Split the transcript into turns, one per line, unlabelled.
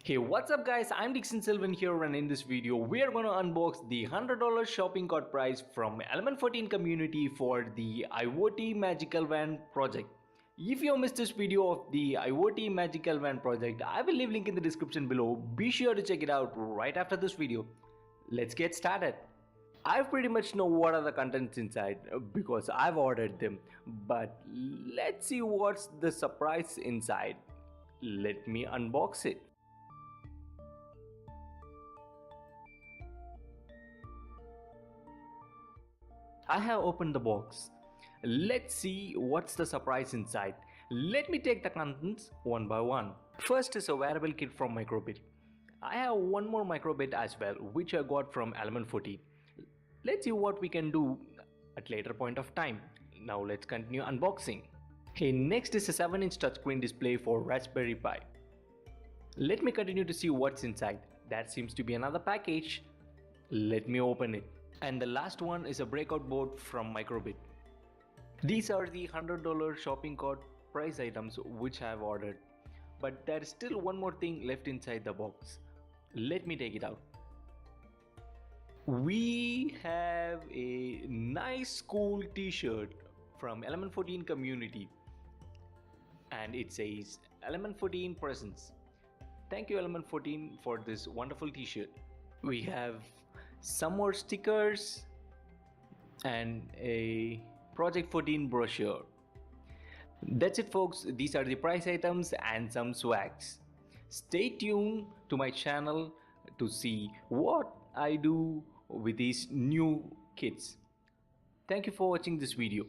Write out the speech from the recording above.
Hey, what's up guys, I'm Dixon Sylvan here, and in this video we are going to unbox the $100 shopping cart prize from Element14 community for the IoT Magical Van project. If you missed this video of the IoT Magical Van project, I will leave link in the description below. Be sure to check it out right after this video. Let's get started. I pretty much know what are the contents inside because I've ordered them, but let's see what's the surprise inside. Let me unbox it. I have opened the box. Let's see what's the surprise inside. Let me take the contents one by one. First is a wearable kit from Microbit. I have one more Microbit as well, which I got from Element14. Let's see what we can do at later point of time. Now let's continue unboxing. Hey, next is a 7-inch touchscreen display for Raspberry Pi. Let me continue to see what's inside. That seems to be another package. Let me open it. And the last one is a breakout board from Microbit. These are the $100 shopping cart price items which I have ordered. But there is still one more thing left inside the box. Let me take it out. We have a nice cool t-shirt from Element14 community. And it says Element14 presents. Thank you Element14 for this wonderful t-shirt. We have some more stickers and a Project14 brochure. That's it folks, these are the price items and some swags. Stay tuned to my channel to see what I do with these new kits. Thank you for watching this video.